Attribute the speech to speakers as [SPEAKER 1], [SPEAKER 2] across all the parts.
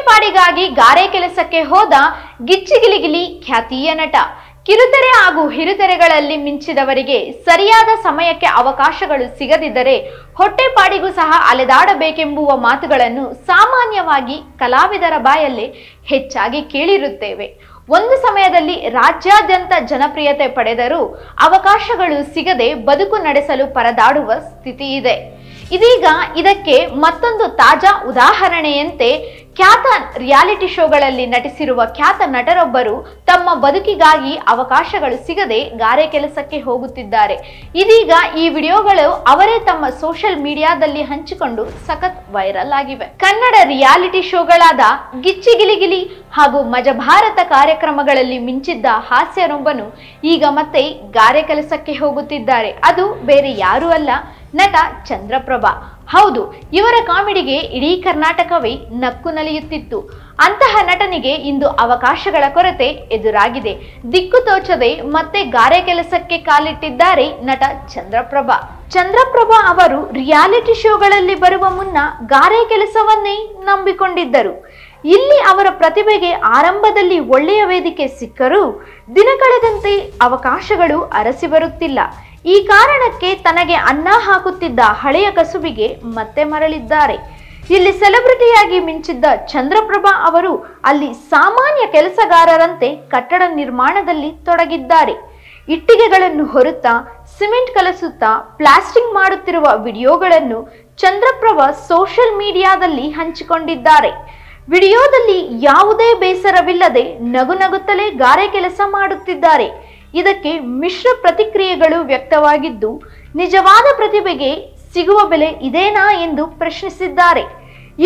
[SPEAKER 1] ಹೊಟ್ಟೆಪಾಡಿಗಾಗಿ ಗಾರೆ ಕೆಲಸಕ್ಕೆ ಹೋದ ಗಿಚ್ಚಿಗಿಲಿಗಿಲಿ ಖ್ಯಾತಿಯ ನಟ. ಕಿರುತೆರೆ ಹಾಗೂ ಹಿರುತೆರೆಗಳಲ್ಲಿ ಮಿಂಚಿದವರಿಗೆ ಸರಿಯಾದ ಸಮಯಕ್ಕೆ ಅವಕಾಶಗಳು ಸಿಗದಿದ್ದರೆ ಹೊಟ್ಟೆಪಾಡಿಗೂ ಸಹ ಅಲೆದಾಡಬೇಕೆಂಬುವ ಮಾತುಗಳನ್ನು ಸಾಮಾನ್ಯವಾಗಿ ಕಲಾವಿದರ ಬಾಯಲ್ಲೇ ಹೆಚ್ಚಾಗಿ ಕೇಳಿರುತ್ತೇವೆ. ಒಂದು ಸಮಯದಲ್ಲಿ ರಾಜ್ಯಾದ್ಯಂತ ಜನಪ್ರಿಯತೆ ಪಡೆದರೂ ಅವಕಾಶಗಳು ಸಿಗದೆ ಬದುಕು ನಡೆಸಲು ಪರದಾಡುವ ಸ್ಥಿತಿ ಇದೆ. ಇದೀಗ ಇದಕ್ಕೆ ಮತ್ತೊಂದು ತಾಜಾ ಉದಾಹರಣೆಯಂತೆ ಖ್ಯಾತ ರಿಯಾಲಿಟಿ ಶೋಗಳಲ್ಲಿ ನಟಿಸಿರುವ ಖ್ಯಾತ ನಟರೊಬ್ಬರು ತಮ್ಮ ಬದುಕಿಗಾಗಿ ಅವಕಾಶಗಳು ಸಿಗದೆ ಗಾರೆ ಕೆಲಸಕ್ಕೆ ಹೋಗುತ್ತಿದ್ದಾರೆ. ಇದೀಗ ಈ ವಿಡಿಯೋಗಳು ಅವರೇ ತಮ್ಮ ಸೋಷಿಯಲ್ ಮೀಡಿಯಾದಲ್ಲಿ ಹಂಚಿಕೊಂಡು ಸಖತ್ ವೈರಲ್ ಆಗಿವೆ. ಕನ್ನಡ ರಿಯಾಲಿಟಿ ಶೋಗಳಾದ ಗಿಚ್ಚಿಗಿಲಿಗಿಲಿ ಹಾಗೂ ಮಜಭಾರತ ಕಾರ್ಯಕ್ರಮಗಳಲ್ಲಿ ಮಿಂಚಿದ್ದ ಹಾಸ್ಯರೊಬ್ಬನು ಈಗ ಮತ್ತೆ ಗಾರೆ ಕೆಲಸಕ್ಕೆ ಹೋಗುತ್ತಿದ್ದಾರೆ. ಅದು ಬೇರೆ ಯಾರೂ ಅಲ್ಲ, ನಟ ಚಂದ್ರಪ್ರಭಾ. ಹೌದು, ಇವರ ಕಾಮಿಡಿಗೆ ಇಡೀ ಕರ್ನಾಟಕವೇ ನಕ್ಕು ನಲಿಯುತ್ತಿತ್ತು. ಅಂತಹ ನಟನಿಗೆ ಇಂದು ಅವಕಾಶಗಳ ಕೊರತೆ ಎದುರಾಗಿದೆ. ದಿಕ್ಕು ತೋಚದೆ ಮತ್ತೆ ಗಾರೆ ಕೆಲಸಕ್ಕೆ ಕಾಲಿಟ್ಟಿದ್ದಾರೆ ನಟ ಚಂದ್ರಪ್ರಭಾ. ಚಂದ್ರಪ್ರಭಾ ಅವರು ರಿಯಾಲಿಟಿ ಶೋಗಳಲ್ಲಿ ಬರುವ ಮುನ್ನ ಗಾರೆ ಕೆಲಸವನ್ನೇ ನಂಬಿಕೊಂಡಿದ್ದರು. ಇಲ್ಲಿ ಅವರ ಪ್ರತಿಭೆಗೆ ಆರಂಭದಲ್ಲಿ ಒಳ್ಳೆಯ ವೇದಿಕೆ ಸಿಕ್ಕರೂ ದಿನ ಕಳೆದಂತೆ ಅವಕಾಶಗಳು ಅರಸಿ ಬರುತ್ತಿಲ್ಲ. ಈ ಕಾರಣಕ್ಕೆ ತನಗೆ ಅನ್ನ ಹಾಕುತ್ತಿದ್ದ ಹಳೆಯ ಕಸುಬಿಗೆ ಮತ್ತೆ ಮರಳಿದ್ದಾರೆ. ಇಲ್ಲಿ ಸೆಲೆಬ್ರಿಟಿಯಾಗಿ ಮಿಂಚಿದ್ದ ಚಂದ್ರಪ್ರಭಾ ಅವರು ಅಲ್ಲಿ ಸಾಮಾನ್ಯ ಕೆಲಸಗಾರರಂತೆ ಕಟ್ಟಡ ನಿರ್ಮಾಣದಲ್ಲಿ ತೊಡಗಿದ್ದಾರೆ. ಇಟ್ಟಿಗೆಗಳನ್ನು ಹೊರುತ್ತಾ, ಸಿಮೆಂಟ್ ಕಲಸುತ್ತಾ, ಪ್ಲಾಸ್ಟಿಂಗ್ ಮಾಡುತ್ತಿರುವ ವಿಡಿಯೋಗಳನ್ನು ಚಂದ್ರಪ್ರಭಾ ಸೋಷಿಯಲ್ ಮೀಡಿಯಾದಲ್ಲಿ ಹಂಚಿಕೊಂಡಿದ್ದಾರೆ. ವಿಡಿಯೋದಲ್ಲಿ ಯಾವುದೇ ಬೇಸರವಿಲ್ಲದೆ ನಗು ನಗುತ್ತಲೇ ಗಾರೆ ಕೆಲಸ ಮಾಡುತ್ತಿದ್ದಾರೆ. ಇದಕ್ಕೆ ಮಿಶ್ರ ಪ್ರತಿಕ್ರಿಯೆಗಳು ವ್ಯಕ್ತವಾಗಿದ್ದು, ನಿಜವಾದ ಪ್ರತಿಭೆಗೆ ಸಿಗುವ ಬೆಲೆ ಇದೇನಾ ಎಂದು ಪ್ರಶ್ನಿಸಿದ್ದಾರೆ.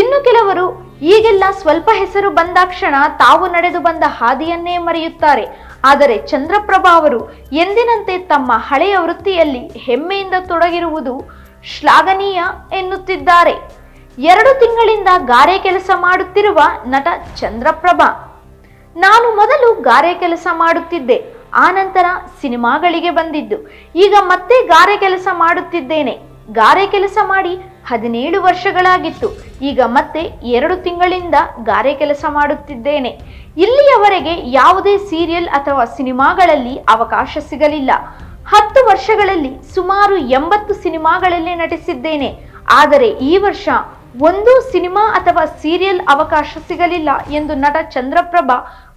[SPEAKER 1] ಇನ್ನು ಕೆಲವರು ಈಗೆಲ್ಲ ಸ್ವಲ್ಪ ಹೆಸರು ಬಂದಾಕ್ಷಣ ತಾವು ನಡೆದು ಬಂದ ಹಾದಿಯನ್ನೇ ಮರೆಯುತ್ತಾರೆ. ಆದರೆ ಚಂದ್ರಪ್ರಭಾ ಅವರು ಎಂದಿನಂತೆ ತಮ್ಮ ಹಳೆಯ ವೃತ್ತಿಯಲ್ಲಿ ಹೆಮ್ಮೆಯಿಂದ ತೊಡಗಿರುವುದು ಶ್ಲಾಘನೀಯ ಎನ್ನುತ್ತಿದ್ದಾರೆ. 2 ತಿಂಗಳಿಂದ ಗಾರೆ ಕೆಲಸ ಮಾಡುತ್ತಿರುವ ನಟ ಚಂದ್ರಪ್ರಭಾ. ನಾನು ಮೊದಲು ಗಾರೆ ಕೆಲಸ ಮಾಡುತ್ತಿದ್ದೆ, ಆನಂತರ ಸಿನಿಮಾಗಳಿಗೆ ಬಂದಿದ್ದು, ಈಗ ಮತ್ತೆ ಗಾರೆ ಕೆಲಸ ಮಾಡುತ್ತಿದ್ದೇನೆ. ಗಾರೆ ಕೆಲಸ ಮಾಡಿ 17 ವರ್ಷಗಳಾಗಿತ್ತು. ಈಗ ಮತ್ತೆ 2 ತಿಂಗಳಿಂದ ಗಾರೆ ಕೆಲಸ ಮಾಡುತ್ತಿದ್ದೇನೆ. ಇಲ್ಲಿಯವರೆಗೆ ಯಾವುದೇ ಸೀರಿಯಲ್ ಅಥವಾ ಸಿನಿಮಾಗಳಲ್ಲಿ ಅವಕಾಶ ಸಿಗಲಿಲ್ಲ. 10 ವರ್ಷಗಳಲ್ಲಿ ಸುಮಾರು 80 ಸಿನಿಮಾಗಳಲ್ಲಿ ನಟಿಸಿದ್ದೇನೆ. ಆದರೆ ಈ ವರ್ಷ ಒಂದು ಸಿನಿಮಾ ಅಥವಾ ಸೀರಿಯಲ್ ಅವಕಾಶ ಸಿಗಲಿಲ್ಲ ಎಂದು ನಟ ಚಂದ್ರಪ್ರಭಾ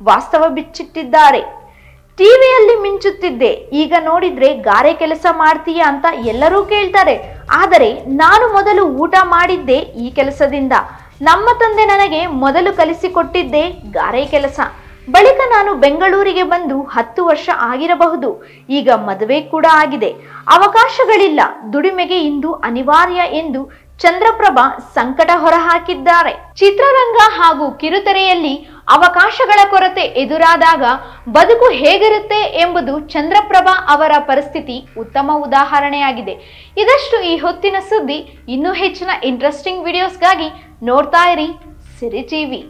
[SPEAKER 1] ವಾಸ್ತವ ಬಿಚ್ಚಿಟ್ಟಿದ್ದಾರೆ. ಟಿವಿಯಲ್ಲಿ ಮಿಂಚುತ್ತಿದ್ದೆ, ಈಗ ನೋಡಿದ್ರೆ ಗಾರೆ ಕೆಲಸ ಮಾಡ್ತೀಯಾ ಅಂತ ಎಲ್ಲರೂ ಕೇಳ್ತಾರೆ. ಆದರೆ ನಾನು ಮೊದಲು ಊಟ ಮಾಡಿದ್ದೆ ಈ ಕೆಲಸದಿಂದ. ನಮ್ಮ ತಂದೆ ನನಗೆ ಮೊದಲು ಕಲಿಸಿಕೊಟ್ಟಿದ್ದೆ ಗಾರೆ ಕೆಲಸ. ಬಳಿಕ ನಾನು ಬೆಂಗಳೂರಿಗೆ ಬಂದು 10 ವರ್ಷ ಆಗಿರಬಹುದು. ಈಗ ಮದುವೆ ಕೂಡ ಆಗಿದೆ. ಅವಕಾಶಗಳಿಲ್ಲ, ದುಡಿಮೆಗೆ ಇಂದು ಅನಿವಾರ್ಯ ಎಂದು ಚಂದ್ರಪ್ರಭಾ ಸಂಕಟ ಹೊರಹಾಕಿದ್ದಾರೆ. ಚಿತ್ರರಂಗ ಹಾಗೂ ಕಿರುತೆರೆಯಲ್ಲಿ ಅವಕಾಶಗಳ ಕೊರತೆ ಎದುರಾದಾಗ ಬದುಕು ಹೇಗಿರುತ್ತೆ ಎಂಬುದು ಚಂದ್ರಪ್ರಭಾ ಅವರ ಪರಿಸ್ಥಿತಿ ಉತ್ತಮ ಉದಾಹರಣೆಯಾಗಿದೆ. ಇದಷ್ಟು ಈ ಹೊತ್ತಿನ ಸುದ್ದಿ. ಇನ್ನೂ ಹೆಚ್ಚಿನ ಇಂಟ್ರೆಸ್ಟಿಂಗ್ ವಿಡಿಯೋಸ್ಗಾಗಿ ನೋಡ್ತಾ ಇರಿ ಸಿರಿ ಟಿವಿ.